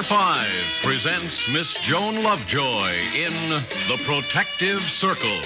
Number 5 presents Miss Joan Lovejoy in The Protective Circle.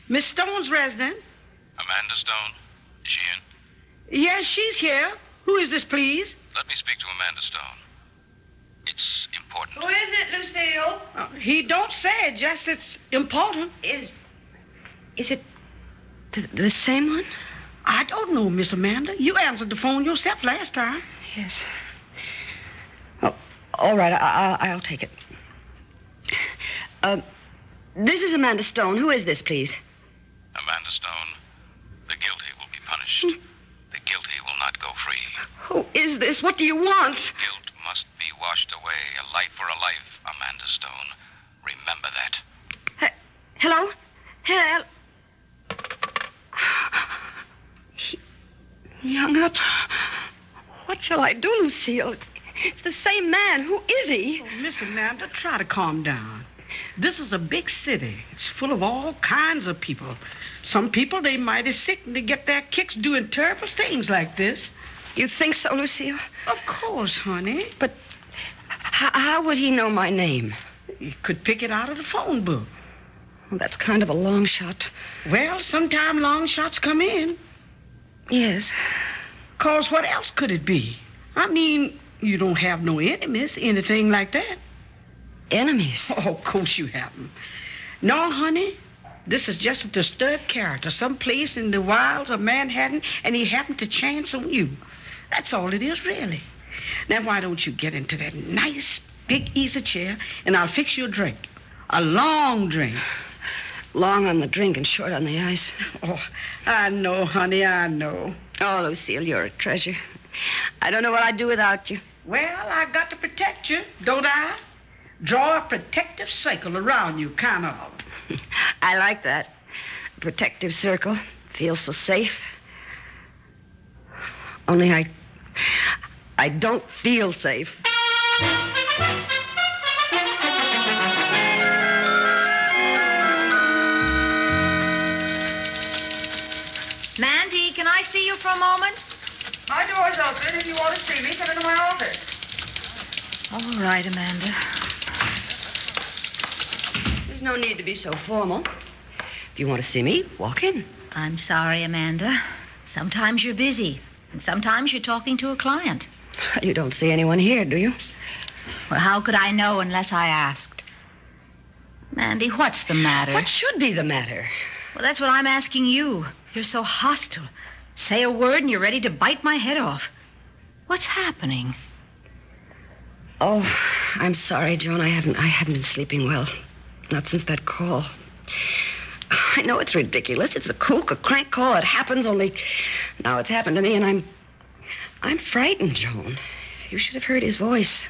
Miss Stone's resident. Amanda Stone? Is she in? Yes, she's here. Who is this, please? Let me speak to Amanda Stone. It's important. Who is it, Lucille? He don't say it, just it's important. Is it the same one? I don't know, Miss Amanda. You answered the phone yourself last time. Yes. Oh, all right. I'll take it. This is Amanda Stone. Who is this, please? Amanda Stone, the guilty will be punished. The guilty will not go free. Who is this? What do you want? Guilt must be washed away. A life for a life, Amanda Stone. Remember that. Hello? He hung up. What shall I do, Lucille? It's the same man. Who is he? Oh, Miss Amanda, try to calm down. This is a big city. It's full of all kinds of people. Some people, they mighty sick and they get their kicks doing terrible things like this. You think so, Lucille? Of course, honey. But how would he know my name? You could pick it out of the phone book. Well, that's kind of a long shot. Well, sometime long shots come in. Yes. 'Cause what else could it be? I mean, you don't have no enemies, anything like that. Enemies? Oh, of course you haven't. No, honey. This is just a disturbed character, someplace in the wilds of Manhattan, and he happened to chance on you. That's all it is, really. Now, why don't you get into that nice, big, easy chair, and I'll fix you a drink. A long drink. Long on the drink and short on the ice. Oh, I know, honey, I know. Oh, Lucille, you're a treasure. I don't know what I'd do without you. Well, I got to protect you, don't I? Draw a protective circle around you, kind of. I like that. A protective circle. Feels so safe. Only I don't feel safe. Mandy, can I see you for a moment? My door's open. If you want to see me, come into my office. All right, Amanda. There's no need to be so formal. If you want to see me, walk in. I'm sorry, Amanda. Sometimes you're busy, and sometimes you're talking to a client. You don't see anyone here, do you? Well, how could I know unless I asked? Mandy, what's the matter? What should be the matter? Well, that's what I'm asking you. You're so hostile. Say a word and you're ready to bite my head off. What's happening? Oh, I'm sorry, Joan. I haven't been sleeping well. Not since that call. I know it's ridiculous. It's a kook, a crank call. It happens, only now it's happened to me, and I'm frightened, Joan. You should have heard his voice.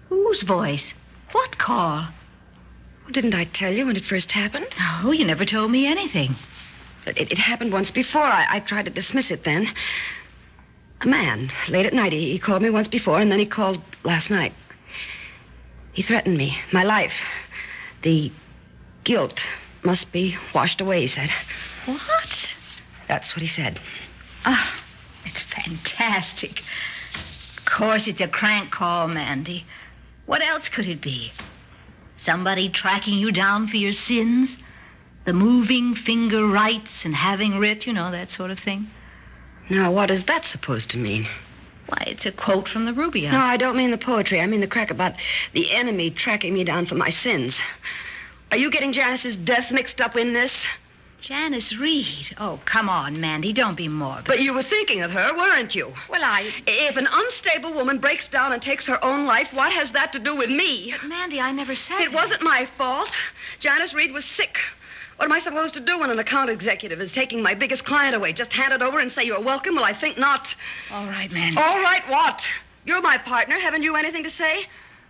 Whose voice? What call? Well, didn't I tell you when it first happened? No, you never told me anything. It happened once before. I tried to dismiss it then. A man, late at night, he called me once before, and then he called last night. He threatened me, my life. The guilt must be washed away, he said. What? That's what he said. Oh, it's fantastic. Of course, it's a crank call, Mandy. What else could it be? Somebody tracking you down for your sins? The moving finger rights and having writ, you know, that sort of thing. Now, what is that supposed to mean? Why, it's a quote from the Rubaiyat. No, I don't mean the poetry. I mean the crack about the enemy tracking me down for my sins. Are you getting Janice's death mixed up in this? Janice Reid. Oh, come on, Mandy. Don't be morbid. But you were thinking of her, weren't you? Well, If an unstable woman breaks down and takes her own life, what has that to do with me? But, Mandy, I never said It wasn't my fault. Janice Reid was sick. What am I supposed to do when an account executive is taking my biggest client away? Just hand it over and say you're welcome? Well, I think not. All right, Mandy. All right, what? You're my partner. Haven't you anything to say?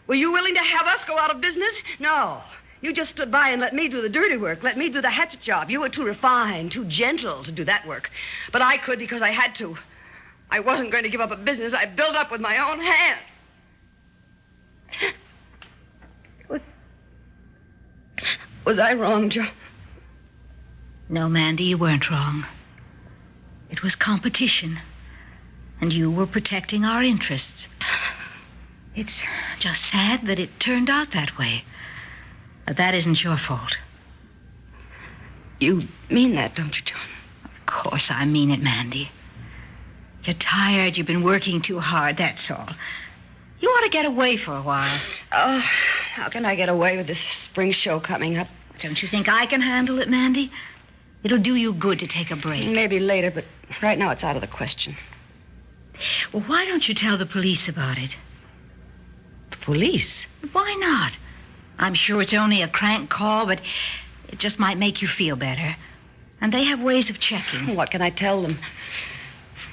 Were you willing to have us go out of business? No. You just stood by and let me do the dirty work, let me do the hatchet job. You were too refined, too gentle to do that work. But I could because I had to. I wasn't going to give up a business I built up with my own hand. Was I wrong, Joe? No, Mandy, you weren't wrong. It was competition, and you were protecting our interests. It's just sad that it turned out that way. But that isn't your fault. You mean that, don't you, John? Of course I mean it, Mandy. You're tired, you've been working too hard, that's all. You ought to get away for a while. Oh, how can I get away with this spring show coming up? Don't you think I can handle it, Mandy? It'll do you good to take a break. Maybe later, but right now it's out of the question. Well, why don't you tell the police about it? The police? Why not? I'm sure it's only a crank call, but it just might make you feel better. And they have ways of checking. What can I tell them?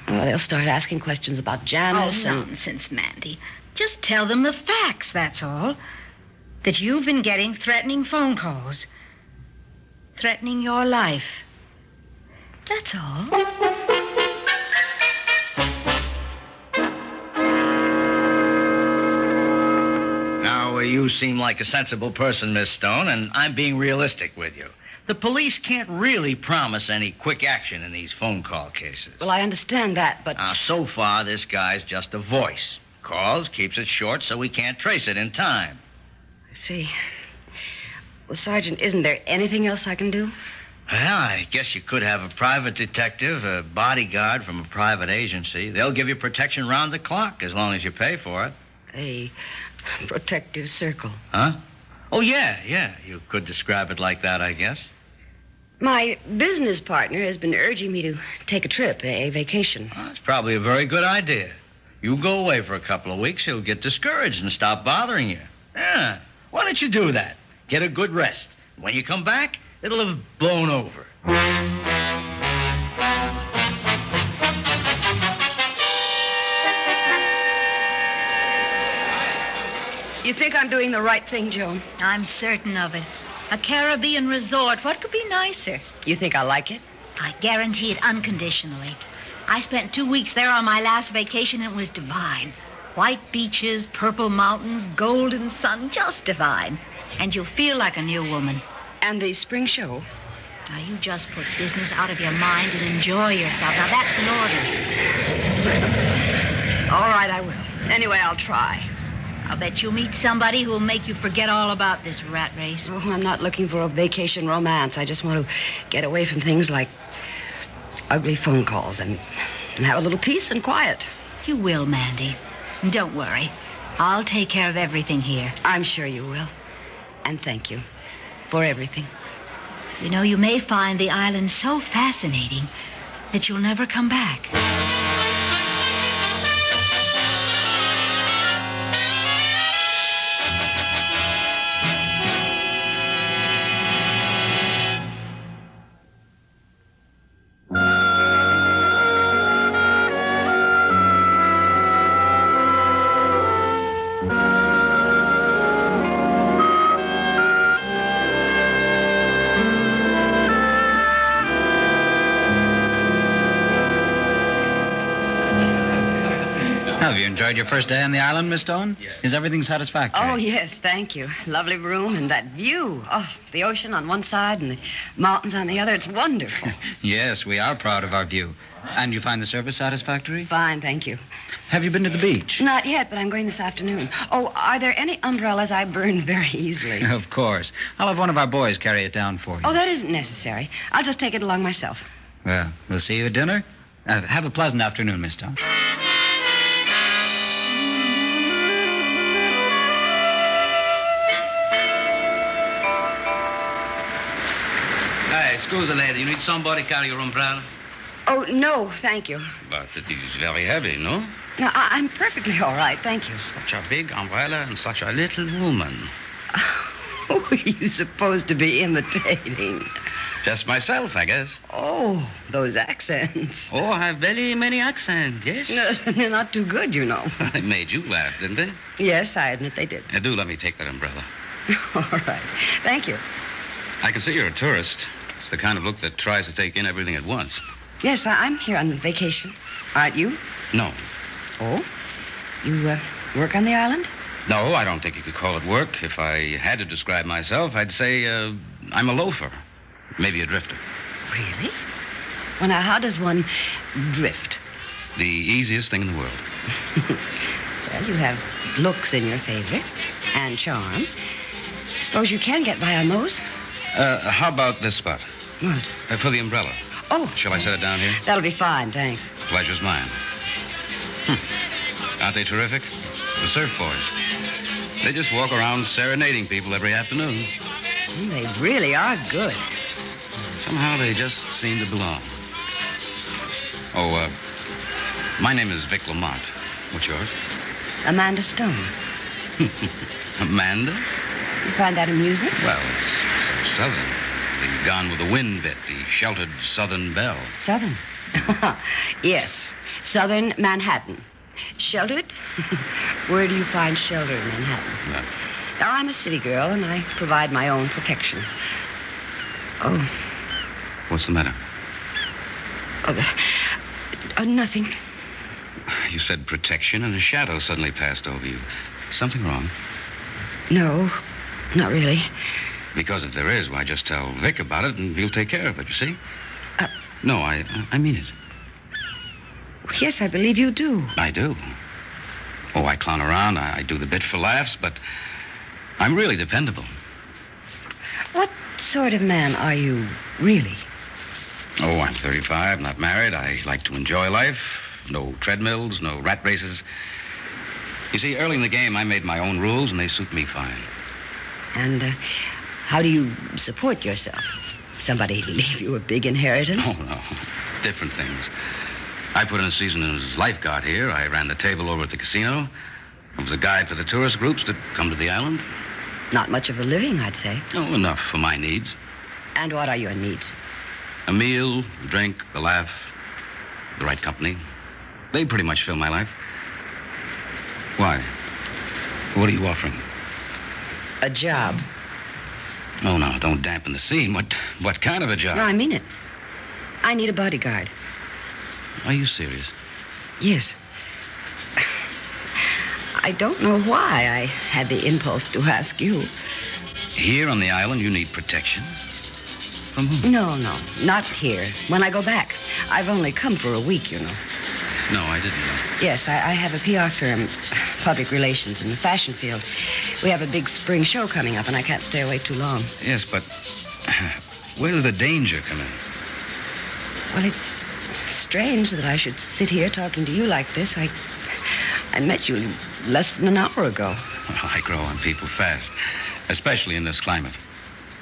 Oh, they'll start asking questions about Janice. Oh, nonsense, Mandy. Just tell them the facts, that's all. That you've been getting threatening phone calls. Threatening your life. That's all. Now, you seem like a sensible person, Miss Stone, and I'm being realistic with you. The police can't really promise any quick action in these phone call cases. Well, I understand that, but... Now, so far, this guy's just a voice. Calls, keeps it short so we can't trace it in time. I see. Well, Sergeant, isn't there anything else I can do? Well, I guess you could have a private detective, a bodyguard from a private agency. They'll give you protection round the clock as long as you pay for it. A protective circle. Huh? Oh, yeah. You could describe it like that, I guess. My business partner has been urging me to take a trip, a vacation. Well, it's probably a very good idea. You go away for a couple of weeks, he'll get discouraged and stop bothering you. Yeah. Why don't you do that? Get a good rest. When you come back, it'll have blown over. You think I'm doing the right thing, Joan? I'm certain of it. A Caribbean resort. What could be nicer? You think I like it? I guarantee it unconditionally. I spent 2 weeks there on my last vacation, and it was divine. White beaches, purple mountains, golden sun, just divine. And you'll feel like a new woman. And the spring show? Now, you just put business out of your mind and enjoy yourself. Now, that's an order. All right, I will. Anyway, I'll try. I'll bet you'll meet somebody who'll make you forget all about this rat race. Oh, I'm not looking for a vacation romance. I just want to get away from things like ugly phone calls and have a little peace and quiet. You will, Mandy. And don't worry. I'll take care of everything here. I'm sure you will. And thank you for everything. You know, you may find the island so fascinating that you'll never come back. Have you enjoyed your first day on the island, Miss Stone? Yes. Is everything satisfactory? Oh, yes, thank you. Lovely room and that view. Oh, the ocean on one side and the mountains on the other. It's wonderful. Yes, we are proud of our view. And you find the service satisfactory? Fine, thank you. Have you been to the beach? Not yet, but I'm going this afternoon. Oh, are there any umbrellas? I burn very easily. Of course. I'll have one of our boys carry it down for you. Oh, that isn't necessary. I'll just take it along myself. Well, we'll see you at dinner. Have a pleasant afternoon, Miss Stone. Hey, scusa, lady. You need somebody to carry your umbrella? Oh, no, thank you. But it is very heavy, no? No, I'm perfectly all right, thank you. Such a big umbrella and such a little woman. Who are you supposed to be imitating? Just myself, I guess. Oh, those accents. Oh, I have very many accents, yes? No, they're not too good, you know. They made you laugh, didn't they? Yes, I admit they did. Do let me take that umbrella. All right. Thank you. I can see you're a tourist. It's the kind of look that tries to take in everything at once. Yes, I'm here on vacation. Aren't you? No. Oh? You work on the island? No, I don't think you could call it work. If I had to describe myself, I'd say I'm a loafer. Maybe a drifter. Really? Well, now, how does one drift? The easiest thing in the world. Well, you have looks in your favor and charm. Suppose you can get by on those? How about this spot? What? For the umbrella. Oh. Shall I set it down here? That'll be fine, thanks. Pleasure's mine. Aren't they terrific? The surf boys. They just walk around serenading people every afternoon. They really are good. Somehow they just seem to belong. Oh, my name is Vic Lamont. What's yours? Amanda Stone. Amanda? You find that amusing? Well, it's so southern. The Gone with the Wind bit, the sheltered southern belle. Southern? Yes. Southern Manhattan. Sheltered? Where do you find shelter in Manhattan? No. Now, I'm a city girl, and I provide my own protection. Oh. What's the matter? Nothing. You said protection, and a shadow suddenly passed over you. Something wrong? No, not really. Because if there is, why, just tell Vic about it, and he'll take care of it, you see? No, I mean it. Yes, I believe you do. I do. Oh, I clown around. I do the bit for laughs, but I'm really dependable. What sort of man are you, really? Oh, I'm 35, not married. I like to enjoy life. No treadmills, no rat races. You see, early in the game, I made my own rules, and they suit me fine. And how do you support yourself? Somebody leave you a big inheritance? Oh, no. Different things. I put in a season as lifeguard here. I ran the table over at the casino. I was a guide for the tourist groups that come to the island. Not much of a living, I'd say. Oh, enough for my needs. And what are your needs? A meal, a drink, a laugh, the right company. They pretty much fill my life. Why? What are you offering? A job. Oh, no, don't dampen the scene. What kind of a job? No, I mean it. I need a bodyguard. Are you serious? Yes. I don't know why I had the impulse to ask you. Here on the island, you need protection? From whom? No, not here. When I go back. I've only come for a week, you know. No, I didn't know. Yes, I have a PR firm, public relations in the fashion field. We have a big spring show coming up, and I can't stay away too long. Yes, but where does the danger come in? Well, it's strange that I should sit here talking to you like this. I met you less than an hour ago. Well, I grow on people fast, especially in this climate.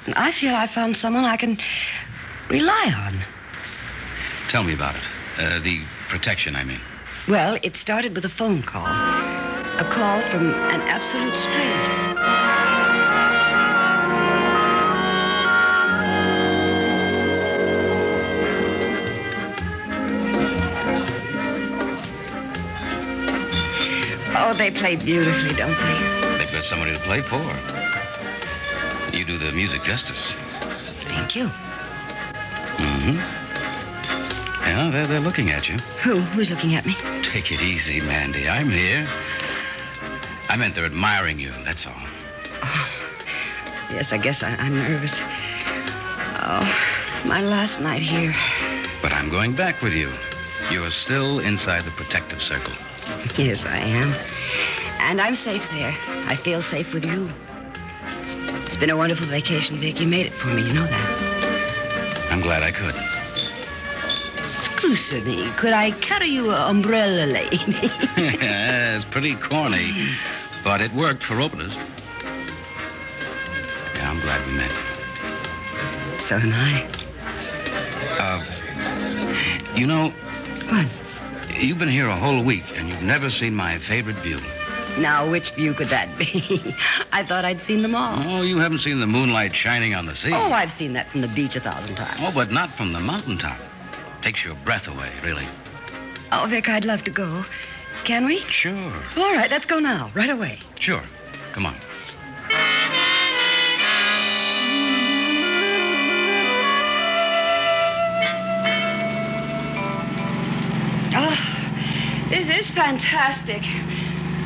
And I feel I found someone I can rely on. Tell me about it. The protection, I mean. Well, it started with a phone call. A call from an absolute stranger. Oh, they play beautifully, don't they? They've got somebody to play for. You do the music justice. Thank you. Mm-hmm. Yeah, they're looking at you. Who's looking at me? Take it easy, Mandy. I'm here. I meant they're admiring you, that's all. Oh, yes, I guess I'm nervous. Oh, my last night here. But I'm going back with you. You're still inside the protective circle. Yes, I am. And I'm safe there. I feel safe with you. It's been a wonderful vacation, Vic. You made it for me, you know that. I'm glad I could. Excuse me, could I carry you an umbrella, lady? Yeah, it's pretty corny, but it worked for openers. Yeah, I'm glad we met. So am I. You know... What? You've been here a whole week, and you've never seen my favorite view. Now, which view could that be? I thought I'd seen them all. Oh, you haven't seen the moonlight shining on the sea. Oh, I've seen that from the beach 1,000 times. Oh, but not from the mountaintop. Takes your breath away, really. Oh, Vic, I'd love to go. Can we? Sure. All right, let's go now, right away. Sure. Come on. Oh, this is fantastic.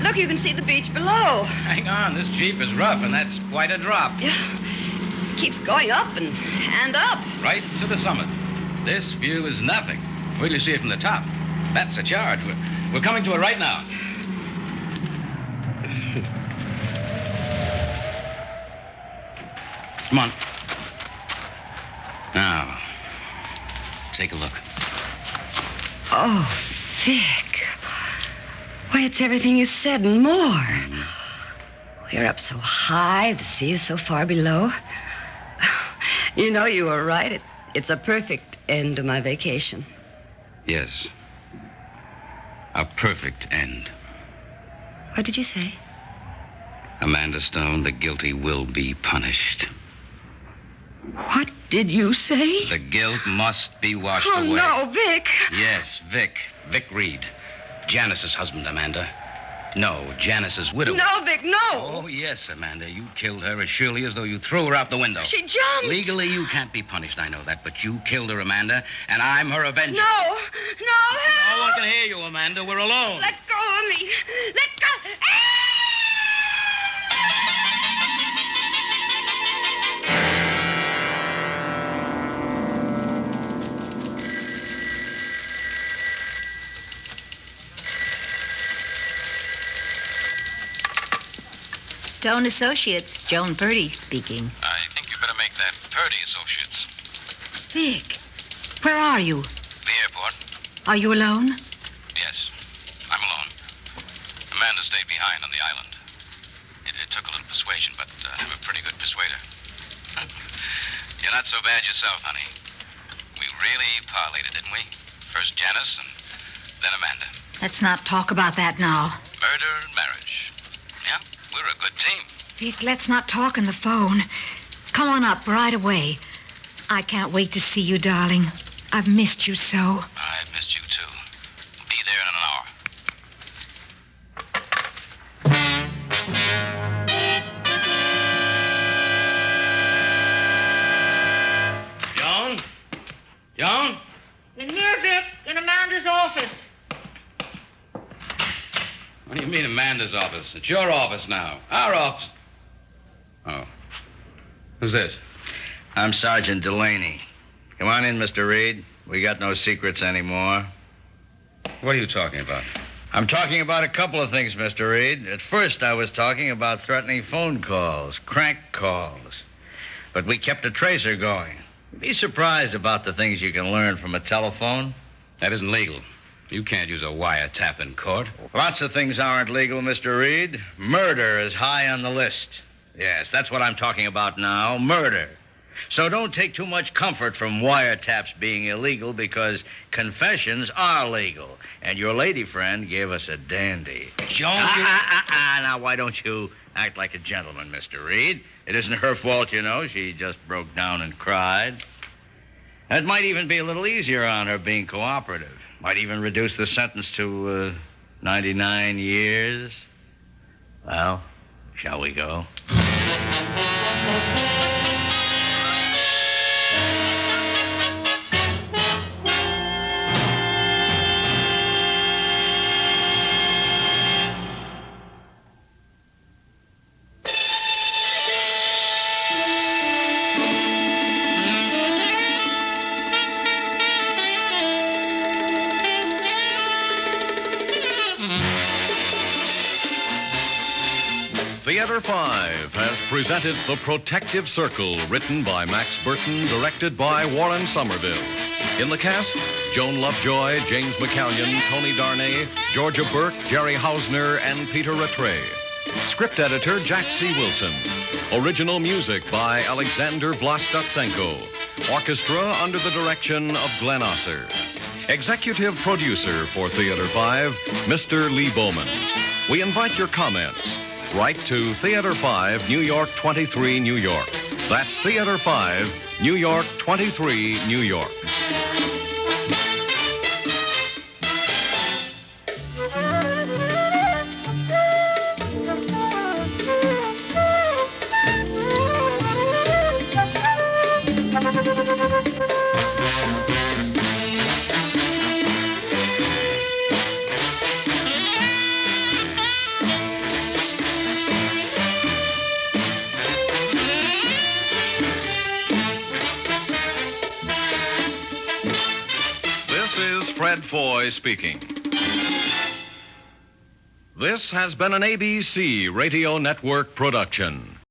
Look, you can see the beach below. Hang on. This Jeep is rough, and that's quite a drop. Yeah. Keeps going up and up. Right to the summit. This view is nothing. Wait till you see it from the top. That's a charge. We're coming to it right now. Come on. Now, take a look. Oh, Vic. Why, it's everything you said and more. We're up so high, the sea is so far below. You know, you were right. It's a perfect end to my vacation. Yes. A perfect end. What did you say? Amanda Stone, the guilty will be punished. What did you say? The guilt must be washed Oh, away. no, Vic. Yes, Vic. Vic Reid. Janice's husband, Amanda. No, Janice's widow. No, Vic, no. Oh, yes, Amanda. You killed her as surely as though you threw her out the window. She jumped. Legally, you can't be punished, I know that, but you killed her, Amanda, and I'm her avenger. No, help. No one can hear you, Amanda. We're alone. Let go of me. Let go. Stone Associates, Joan Purdy speaking. I think you better make that Purdy Associates. Vic, where are you? The airport? Are you alone? Yes, I'm alone. Amanda stayed behind on the island. It took a little persuasion, but I'm a pretty good persuader. You're not so bad yourself, honey. We really parlayed it, didn't we? First Janice and then Amanda. Let's not talk about that now. Murder and marriage. Yeah, we're a good team. Vic, let's not talk on the phone. Come on up right away. I can't wait to see you, darling. I've missed you so. I've missed you, too. Be there in an hour. Joan? Joan? In here, Vic, in Amanda's office. What do you mean Amanda's office? It's your office now. Our office. Oh. Who's this? I'm Sergeant Delaney. Come on in, Mr. Reid. We got no secrets anymore. What are you talking about? I'm talking about a couple of things, Mr. Reid. At first, I was talking about threatening phone calls, crank calls. But we kept a tracer going. Be surprised about the things you can learn from a telephone. That isn't legal. You can't use a wiretap in court. Lots of things aren't legal, Mr. Reid. Murder is high on the list. Yes, that's what I'm talking about now, murder. So don't take too much comfort from wiretaps being illegal because confessions are legal. And your lady friend gave us a dandy. Jones, Now, why don't you act like a gentleman, Mr. Reid? It isn't her fault, you know. She just broke down and cried. It might even be a little easier on her being cooperative. Might even reduce the sentence to 99 years. Well, shall we go? Theater 5 has presented The Protective Circle, written by Max Burton, directed by Warren Somerville. In the cast, Joan Lovejoy, James McCallion, Tony Darnay, Georgia Burke, Jerry Hausner, and Peter Rattray. Script editor, Jack C. Wilson. Original music by Alexander Vlastotsenko. Orchestra under the direction of Glenn Osser. Executive producer for Theater 5, Mr. Lee Bowman. We invite your comments. Write to Theater 5, New York 23, New York. That's Theater 5, New York 23, New York. Fred Foy speaking. This has been an ABC Radio Network production.